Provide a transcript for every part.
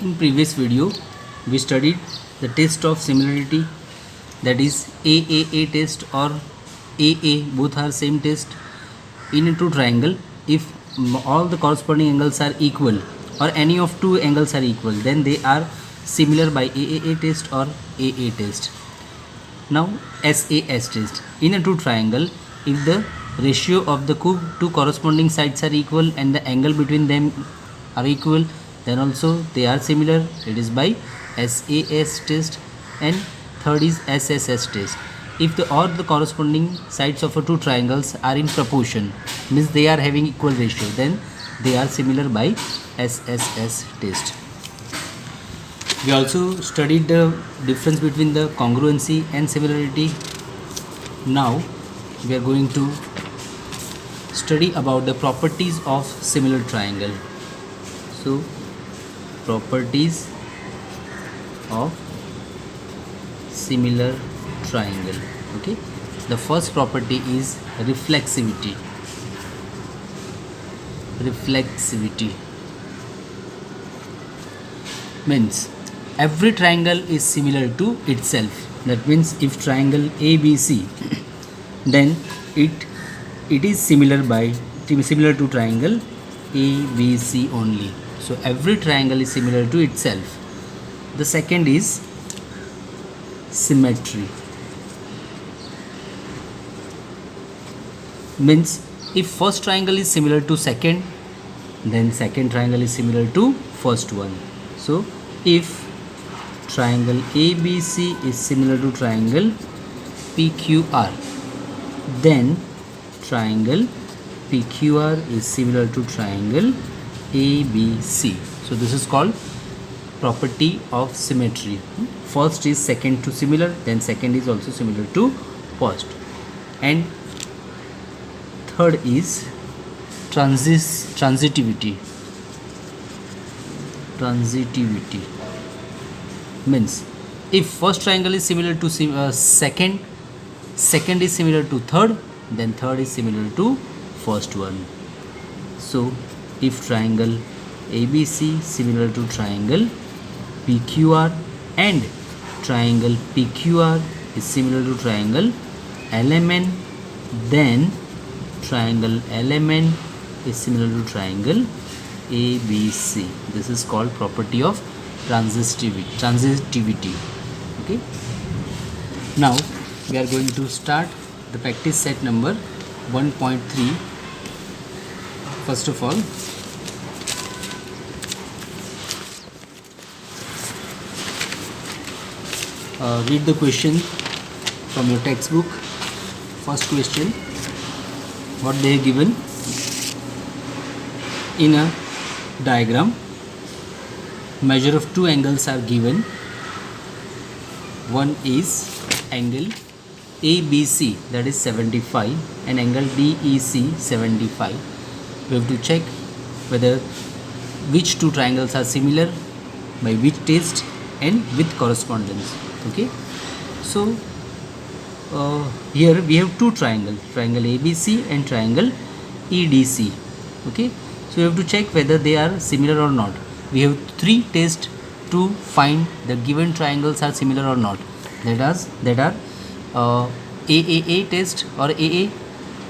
In previous video we studied the test of similarity, that is AAA test or AA, both are same test in a true triangle. If all the corresponding angles are equal or any of two angles are equal, then they are similar by AAA test or AA test. Now SAS test. In a true triangle, if the ratio of the two corresponding sides are equal and the angle between them are equal, then also they are similar. It is by SAS test. And third is SSS test. If all the corresponding sides of two triangles are in proportion, means they are having equal ratio, then they are similar by SSS test. We also studied the difference between the congruency and similarity. Now we are going to study about the properties of similar triangle. So properties of similar triangle. Okay, the first property is reflexivity. Reflexivity means every triangle is similar to itself. That means if triangle ABC, then it is similar to triangle ABC only. So every triangle is similar to itself. The second is symmetry. Means if first triangle is similar to second, then second triangle is similar to first one. So if triangle ABC is similar to triangle PQR, then triangle PQR is similar to triangle ABC. So this is called property of symmetry. First is second to similar, then second is also similar to first. And third is transitivity. Transitivity means if first triangle is similar to second is similar to third, then third is similar to first one. So if triangle ABC similar to triangle PQR and triangle PQR is similar to triangle LMN, then triangle LMN is similar to triangle ABC. This is called property of transitivity. Okay. Now we are going to start the practice set number 1.3. First of all, read the question from your textbook. First question, what they have given in a diagram. Measure of two angles are given. One is angle ABC, that is 75, and angle DEC 75. We have to check whether which two triangles are similar, by which test, and with correspondence. Okay, so here we have two triangles, triangle ABC and triangle EDC. Okay, so we have to check whether they are similar or not. We have three tests to find the given triangles are similar or not. That are AAA test or AA,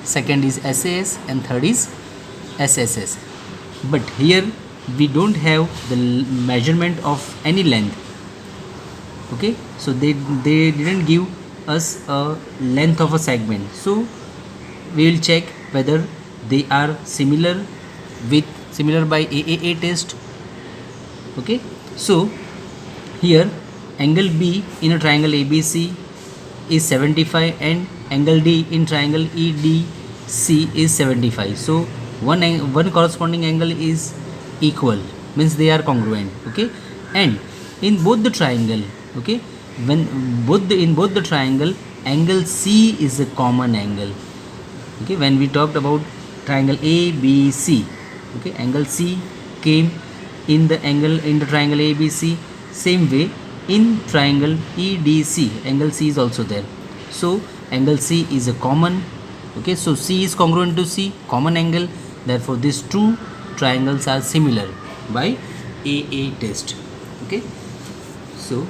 second is SAS, and third is SSS. But here we don't have the measurement of any length. Okay, so they didn't give us a length of a segment. So we will check whether they are similar by AAA test. Okay, so here angle B in a triangle ABC is 75 and angle D in triangle EDC is 75. So one corresponding angle is equal, means they are congruent. Okay, and in both the triangle, okay, in both the triangle, angle C is a common angle. Okay, when we talked about triangle ABC, okay, angle C came in the triangle ABC. Same way in triangle EDC, angle C is also there. So angle C is a common. Okay, so C is congruent to C, common angle. Therefore these two triangles are similar by AA test. Okay, so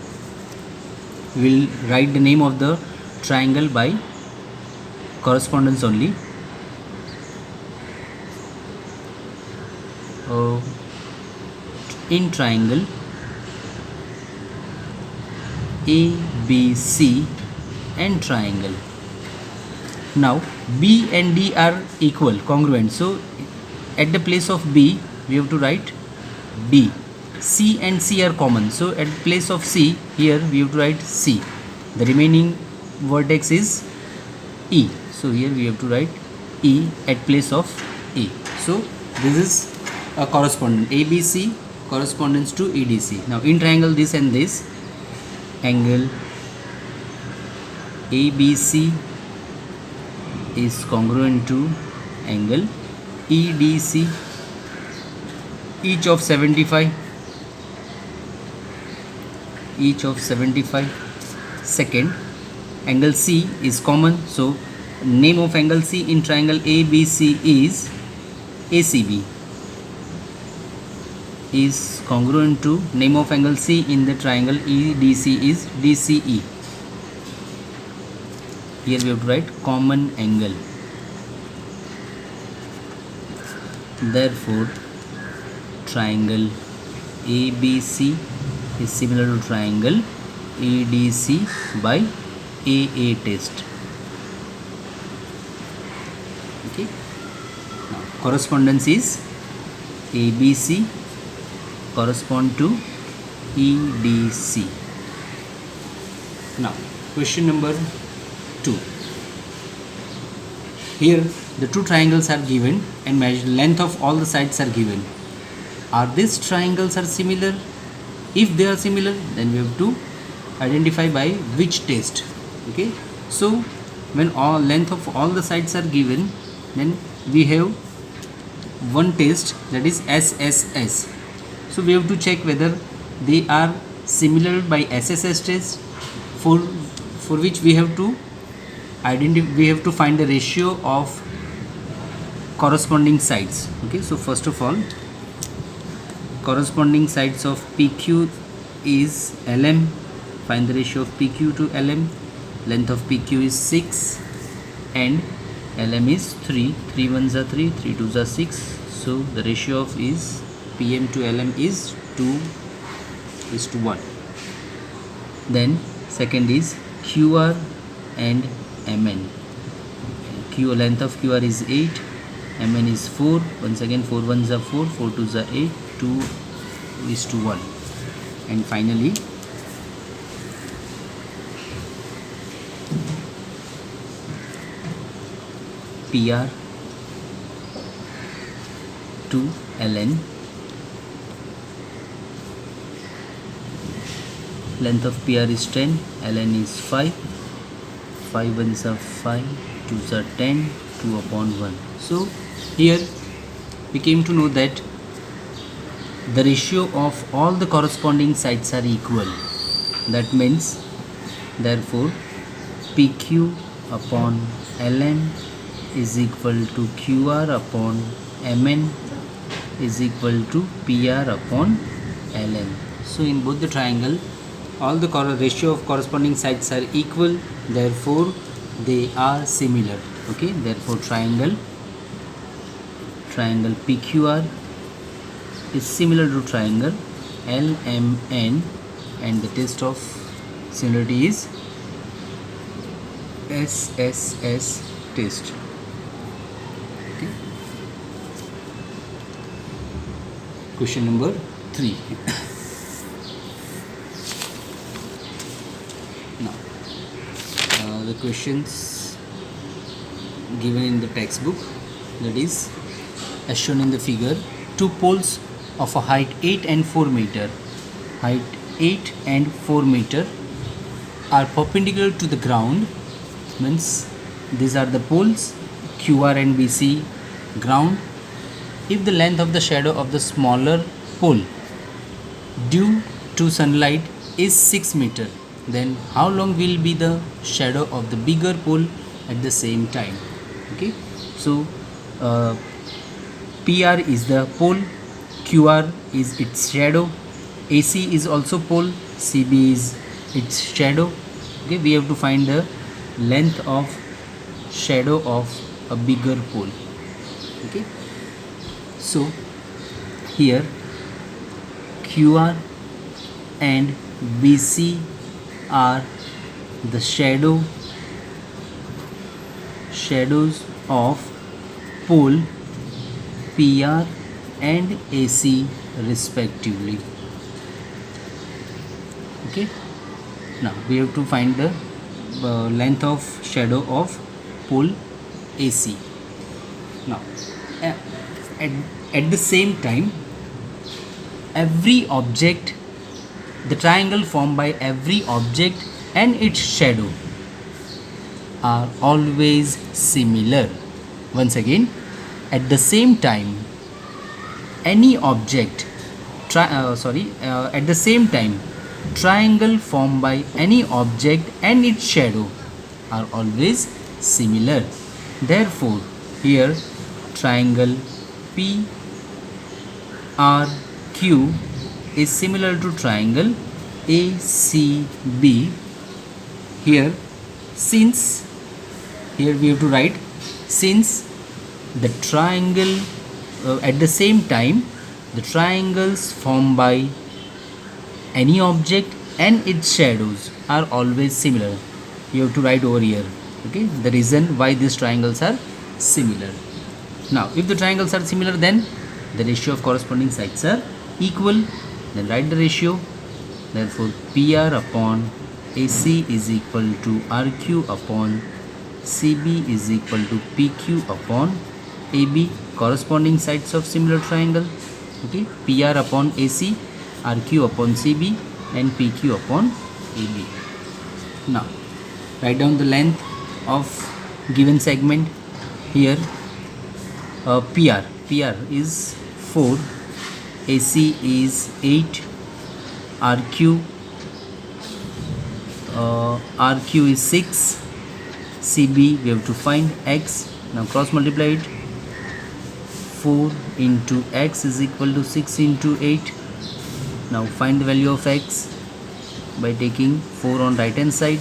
we'll write the name of the triangle by correspondence only. In triangle ABC and triangle. Now B and D are equal, congruent. So at the place of B we have to write D. C and C are common. So at place of C here we have to write C. The remaining vertex is E. So here we have to write E at place of E. So this is a correspondent. ABC corresponds to EDC. Now in triangle this and this, angle ABC is congruent to angle EDC, each of 75. Second, angle C is common, so name of angle C in triangle ABC is ACB, is congruent to name of angle C in the triangle EDC is DCE. Here we have to write common angle. Therefore triangle ABC is similar to triangle EDC by AA test. Okay, now correspondence is ABC correspond to EDC. Now question number 2. Here the two triangles are given and measure length of all the sides are given. Are these triangles are similar? If they are similar, then we have to identify by which test. Okay, so when all length of all the sides are given, then we have one test, that is SSS. So we have to check whether they are similar by SSS test, for which we have to find the ratio of corresponding sides. Okay, so first of all, corresponding sides of PQ is LM. Find the ratio of PQ to LM. Length of PQ is 6 and LM is 3. 3 ones are 3, 3 twos are 6. So the ratio of is PM to LM is 2:1. Then second is QR and MN. Length of QR is 8, MN is 4. Once again 4 ones are 4, 4 twos are 8, 2:1. And finally PR to LN. Length of PR is 10, LN is 5. 5 ones are 5, 2s are 10, 2/1. So here we came to know that the ratio of all the corresponding sides are equal. That means therefore PQ upon LN is equal to QR upon MN is equal to PR upon LN. So in both the triangle, all the ratio of corresponding sides are equal, therefore they are similar. Okay, therefore triangle PQR is similar to triangle LMN, and the test of similarity is SSS test. Okay. Question number 3. Now the questions given in the textbook, that is as shown in the figure, two poles of a height 8 and 4 meter are perpendicular to the ground. Means these are the poles QR and BC, ground. If the length of the shadow of the smaller pole due to sunlight is 6 meter, then how long will be the shadow of the bigger pole at the same time? Okay, so PR is the pole, QR is its shadow, AC is also pole, CB is its shadow. Okay, we have to find the length of shadow of a bigger pole. Okay, so here QR and BC are the shadows of pole PR and AC respectively. Okay, now we have to find the length of shadow of pole AC. Now at the same time, every object, the triangle formed by every object and its shadow are always similar. Once again, at the same time, any object at the same time, triangle formed by any object and its shadow are always similar. Therefore, here triangle PRQ is similar to triangle ACB. Here we have to write, since the triangle at the same time, the triangles formed by any object and its shadows are always similar. You have to write over here, okay, the reason why these triangles are similar. Now if the triangles are similar, then the ratio of corresponding sides are equal. Then write the ratio. Therefore PR upon AC is equal to RQ upon CB is equal to PQ upon AB, corresponding sides of similar triangle. Okay, PR upon AC, RQ upon CB and PQ upon AB. Now write down the length of given segment. Here PR is 4, AC is 8, RQ is 6, CB we have to find X. Now cross multiply it. 4 into X is equal to 6 into 8. Now find the value of X by taking 4 on right hand side.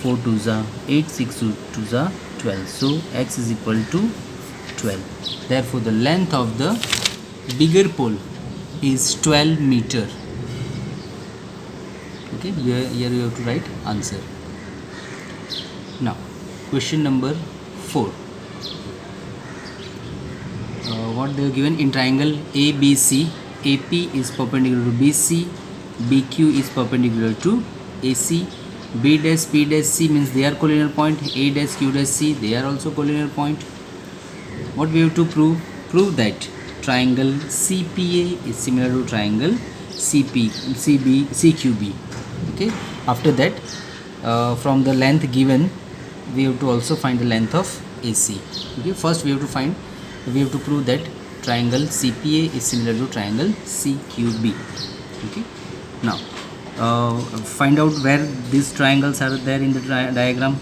4 2s are 8, 6 2s are 12. So X is equal to 12. Therefore the length of the bigger pole is 12 meter. Okay, here you have to write answer. Now question number 4. What they are given in triangle ABC, AP is perpendicular to BC, BQ is perpendicular to AC, B dash P dash C means they are collinear point, A dash Q dash C they are also collinear point. What we have to prove? Prove that triangle CPA is similar to triangle CQB. Okay, after that from the length given we have to also find the length of AC. Okay, first we have to prove that triangle CPA is similar to triangle CQB. Okay, now find out where these triangles are there in the diagram.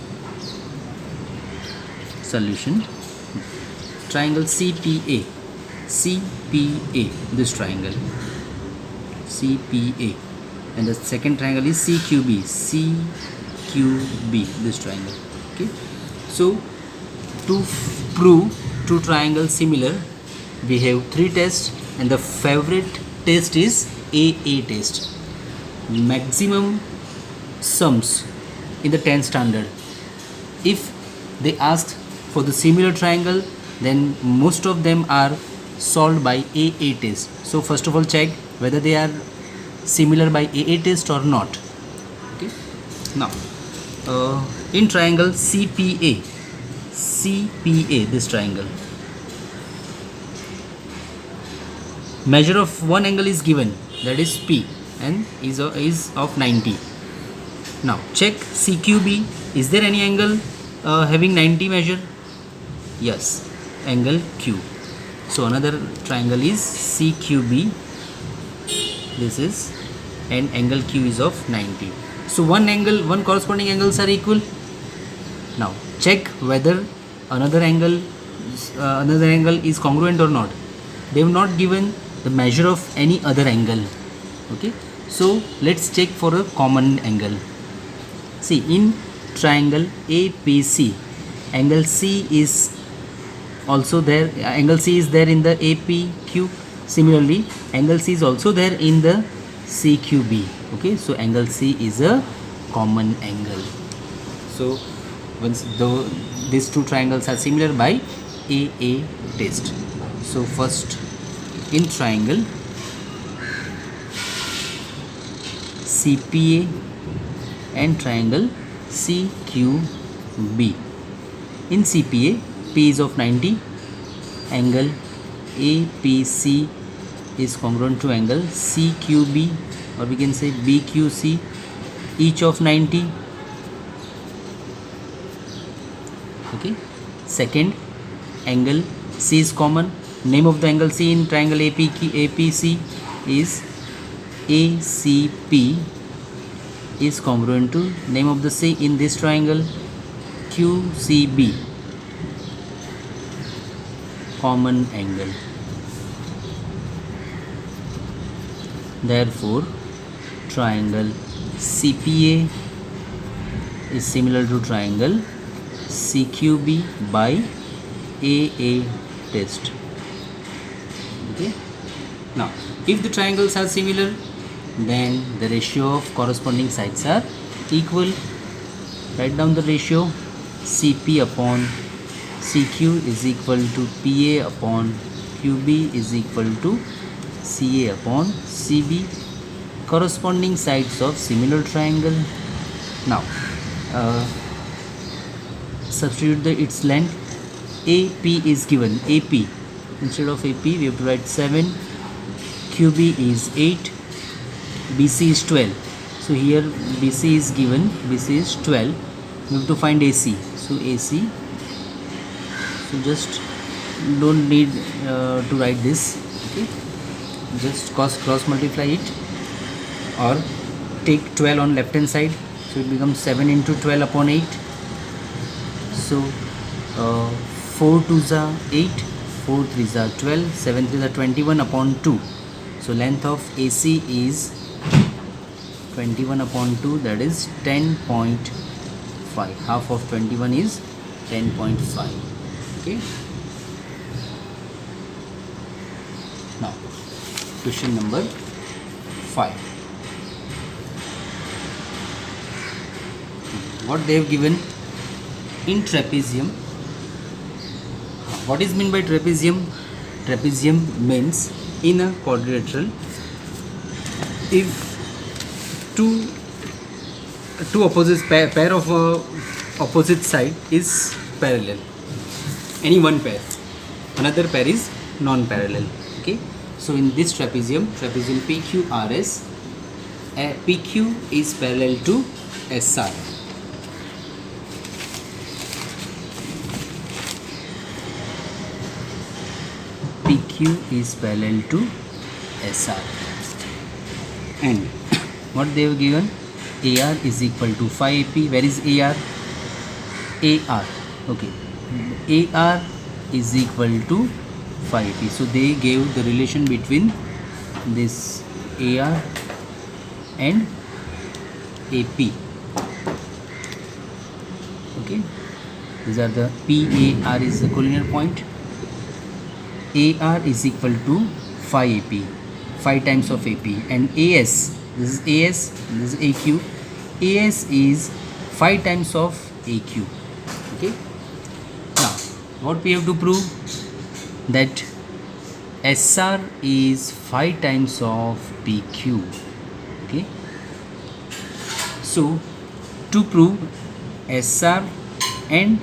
Solution: triangle CPA, this triangle CPA, and the second triangle is CQB, this triangle. Okay, so to prove two triangles similar, we have 3 tests, and the favorite test is AA test, maximum sums in the 10th standard. If they ask for the similar triangle, then most of them are solved by AA test. So first of all check whether they are similar by AA test or not. Okay, now in triangle CPA, this triangle, measure of one angle is given, that is P, and is of 90. Now check CQB, is there any angle having 90 measure? Yes, angle Q. So another triangle is CQB, this is, and angle Q is of 90. So one corresponding angles are equal. Now check whether another angle is congruent or not. They have not given the measure of any other angle. Okay, so let's check for a common angle. See, in triangle APC, angle C is also there, angle C is there in the APQ. Similarly, angle C is also there in the CQB. Okay, so angle C is a common angle. So once these two triangles are similar by AA test. So first, in triangle CPA and triangle CQB. In CPA, P is of 90, angle APC is congruent to angle CQB, or we can say BQC, each of 90. Okay. Second, angle C is common. Name of the angle C in triangle APC is ACP, is congruent to name of the C in this triangle QCB, common angle. Therefore, triangle CPA is similar to triangle CQB by AA test. Okay. Now, if the triangles are similar, then the ratio of corresponding sides are equal. Write down the ratio. CP upon CQ is equal to PA upon QB is equal to CA upon CB, corresponding sides of similar triangle. Now, substitute its length. AP is given. AP, instead of AP we have to write 7. QB is 8. BC is 12. So here BC is given. BC is 12. We have to find AC. So AC. So just don't need to write this. Okay. Just cross multiply it, or take 12 on left hand side. So it becomes 7 into 12 upon 8. So 4 2s are 8, 4 3s are 12, 7 3s are 21 upon 2. So length of AC is 21 upon 2, that is 10.5. Half of 21 is 10.5. Okay. Now, question number 5. What they have given in trapezium. What is meant by trapezium? Trapezium means in a quadrilateral, if two opposite pair of opposite side is parallel, any one pair, another pair is non-parallel. Okay, so in this trapezium PQRS, PQ is parallel to SR. PQ is parallel to SR, and what they have given, AR is equal to 5AP. Where is AR? AR. Okay, AR is equal to 5AP. So they gave the relation between this AR and AP. Okay, these are the PAR is the collinear point. AR is equal to 5AP, 5 times of AP, and AS, this is AS, this is AQ. AS is 5 times of AQ. Okay. Now, what we have to prove? That SR is 5 times of PQ. Okay. So, to prove SR and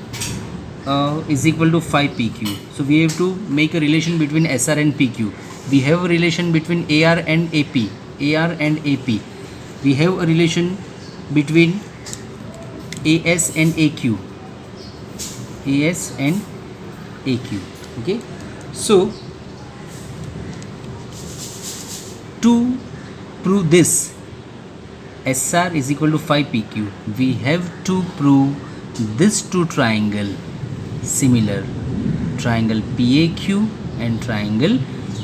is equal to 5 PQ. So we have to make a relation between SR and PQ. We have a relation between AR and AP. AR and AP. We have a relation between AS and AQ. AS and AQ. Okay. So to prove this, SR is equal to 5 PQ, we have to prove these two triangle similar, triangle PAQ and triangle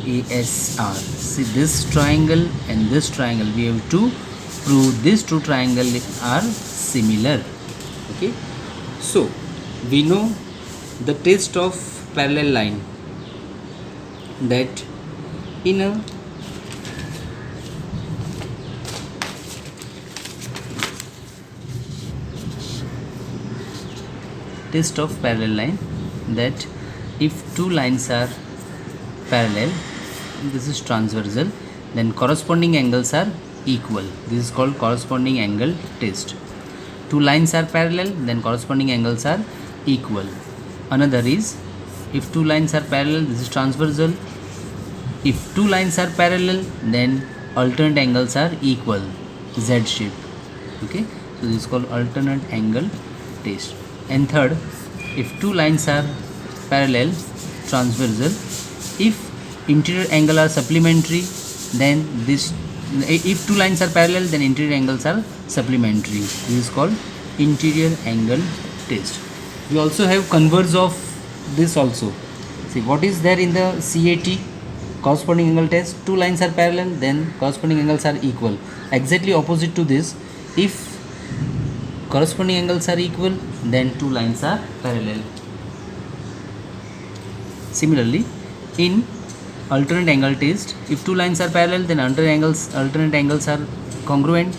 ASR. See this triangle and this triangle, we have to prove these two triangles are similar. Okay, so we know the test of parallel line, that in a test of parallel line, that if two lines are parallel, this is transversal, then corresponding angles are equal. This is called corresponding angle test. Two lines are parallel, then corresponding angles are equal. Another is, if two lines are parallel, this is transversal. If two lines are parallel, then alternate angles are equal, Z shape. Okay, so this is called alternate angle test. And third, if two lines are parallel, transversal, if interior angle are supplementary, then this, if two lines are parallel, then interior angles are supplementary. This is called interior angle test. We also have converse of this also. See what is there in the CAT, corresponding angle test. Two lines are parallel, then corresponding angles are equal. Exactly opposite to this, if corresponding angles are equal, then two lines are parallel. Similarly, in alternate angle test, if two lines are parallel, then alternate angles are congruent.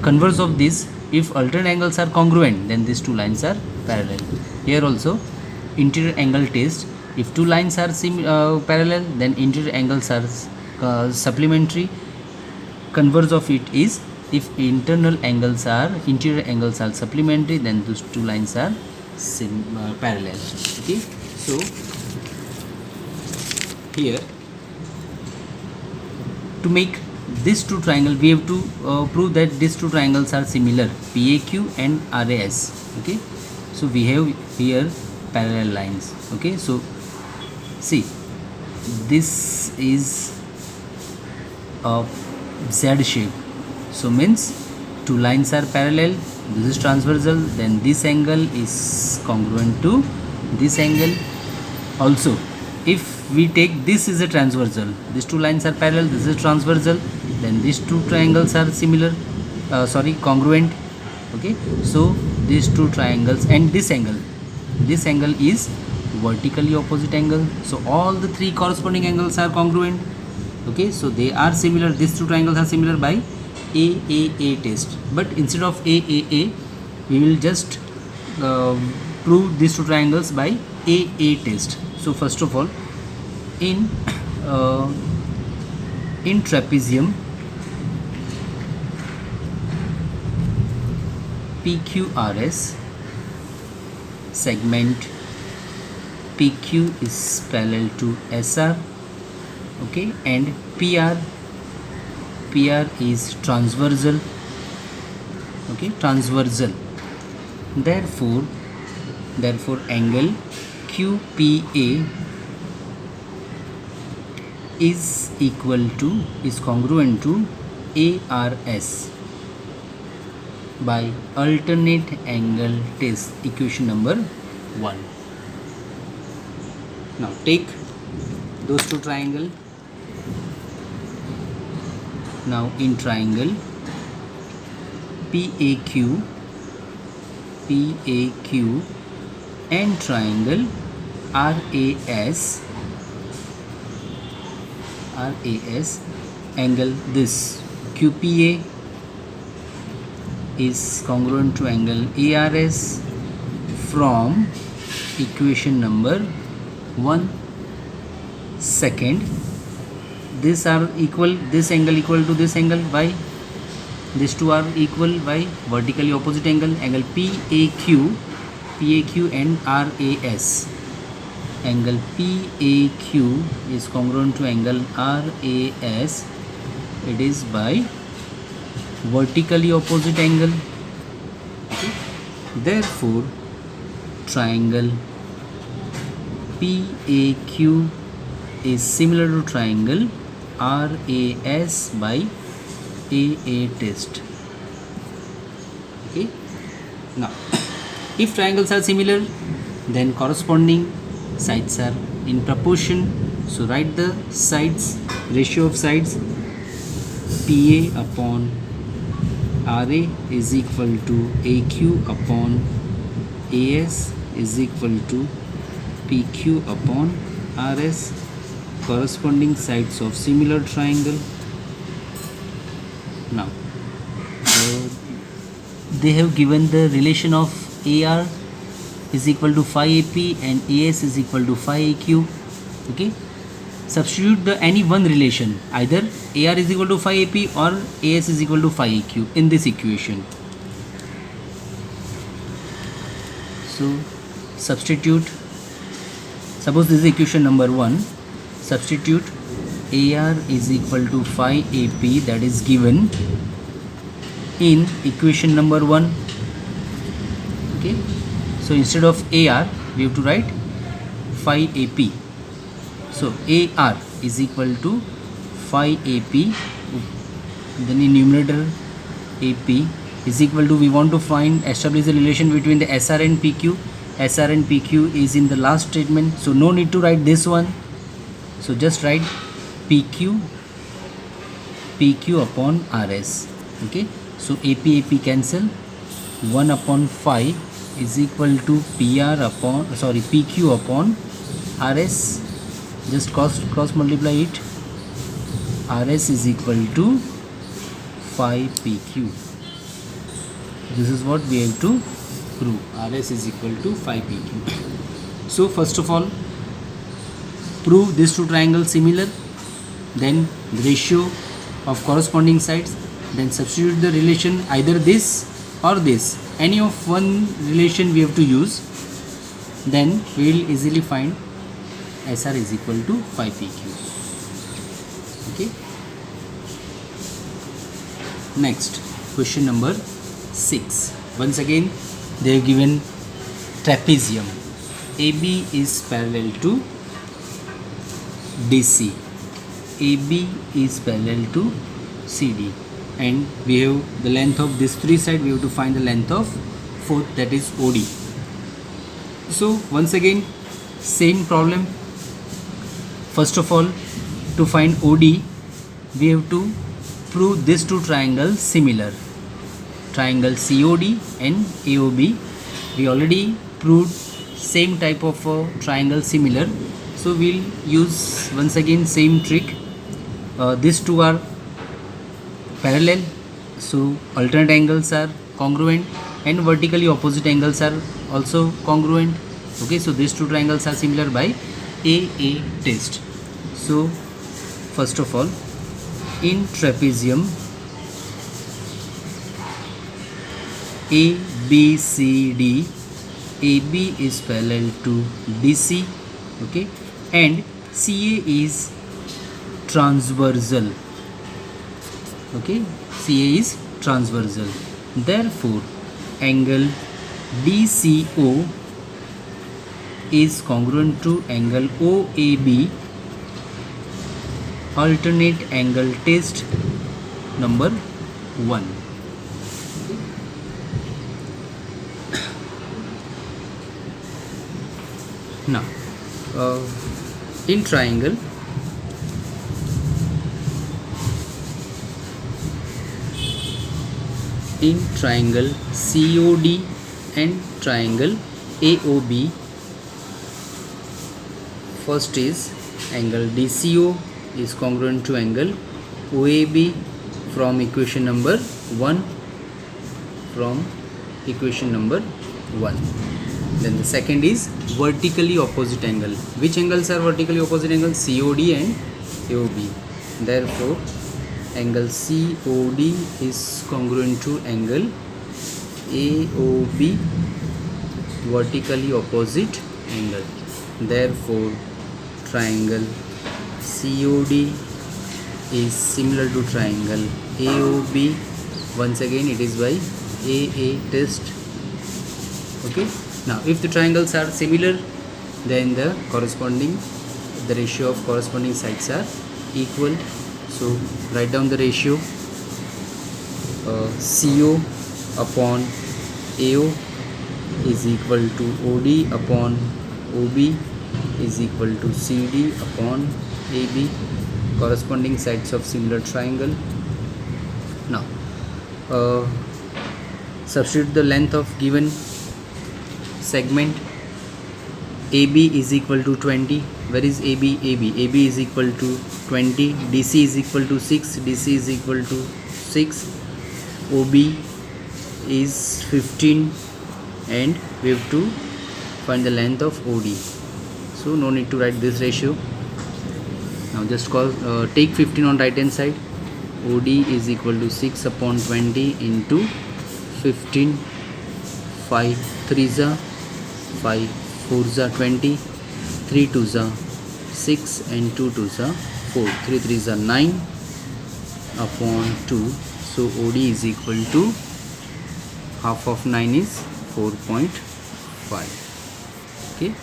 Converse of this, if alternate angles are congruent, then these two lines are parallel. Here also, interior angle test, if two lines are parallel, then interior angles are supplementary. Converse of it is, if interior angles are supplementary, then those two lines are parallel. Okay, so here, to make this two triangle, we have to prove that these two triangles are similar, PAQ and RAS. Okay, so we have here parallel lines. Okay, so see, this is a Z shape, so means two lines are parallel, this is transversal, then this angle is congruent to this angle. Also, if we take this is a transversal, these two lines are parallel, this is transversal, then these two triangles are congruent. Okay, so these two triangles and this angle is vertically opposite angle, so all the three corresponding angles are congruent. Okay, so they are similar, these two triangles are similar by AAA test. But instead of AAA, we will just prove these two triangles by AA test. So first of all, in trapezium, PQRS, segment PQ is parallel to SR. Okay, and PR is transversal. Okay, transversal. Therefore angle QPA is congruent to ARS by alternate angle test, equation number 1. Now take those two triangles. Now in triangle PAQ and triangle RAS, angle this QPA is congruent to angle ARS from equation number 1. Second, these are equal, this angle equal to this angle, why? These two are equal by vertically opposite angle, angle PAQ and RAS. Angle PAQ is congruent to angle RAS, it is by vertically opposite angle. Okay. Therefore triangle PAQ is similar to triangle RAS by AA test. Okay. Now if triangles are similar, then corresponding sides are in proportion. So write the sides, ratio of sides. PA upon RA is equal to AQ upon AS is equal to PQ upon RS. Corresponding sides of similar triangle. Now they have given the relation of AR is equal to phi AP and AS is equal to phi AQ. Okay, substitute the any one relation, either AR is equal to phi AP or AS is equal to phi AQ in this equation. So substitute, suppose this is equation number 1. Substitute AR is equal to phi AP, that is given in equation number 1. Okay, so instead of AR we have to write phi AP. So AR is equal to phi AP, then in numerator AP is equal to, we want to establish the relation between the SR and PQ. SR and PQ is in the last statement, so no need to write this one. So just write PQ upon RS. Okay, so AP cancel. 1 upon phi is equal to PQ upon RS. Just cross multiply it. RS is equal to phi PQ. This is what we have to prove. RS is equal to phi PQ. So first of all, prove these two triangles similar, then the ratio of corresponding sides, then substitute the relation, either this or this, any of one relation we have to use, then we will easily find SR is equal to phi PQ. Okay, next question number 6. Once again they have given trapezium. AB is parallel to DC, AB is parallel to CD, and we have the length of this three side, we have to find the length of fourth, that is OD. So once again same problem. First of all, to find OD we have to prove these two triangles similar. Triangle COD and AOB, we already proved same type of triangle similar, so we'll use once again same trick. These two are parallel, so alternate angles are congruent and vertically opposite angles are also congruent. Okay, so these two triangles are similar by AA test. So first of all, in trapezium ABCD, AB is parallel to DC, okay, and CA is transversal. Okay, CA is transversal. Therefore, angle DCO is congruent to angle OAB. Alternate angle test number 1. Now, in triangle COD and triangle AOB, first is angle DCO is congruent to angle OAB from equation number 1. Then the second is vertically opposite angle. Which angles are vertically opposite angles? COD and AOB. Therefore, angle COD is congruent to angle AOB, vertically opposite angle. Therefore, triangle COD is similar to triangle AOB. Once again it is by AA test. Okay, now if the triangles are similar, then the ratio of corresponding sides are equal. So write down the ratio. CO upon AO is equal to OD upon OB. is equal to CD upon AB, corresponding sides of similar triangle. Now substitute the length of given segment. AB is equal to 20. Where is AB? AB is equal to 20. DC is equal to 6. DC is equal to 6. OB is 15, and we have to find the length of OD. So no need to write this ratio. Now just take 15 on right hand side. OD is equal to 6 upon 20 into 15. 5 3s are 5, 4s are 20, 3 2s are 6, and 2 2s are 4. 3 3s are 9 upon 2. So OD is equal to half of 9 is 4.5. Okay.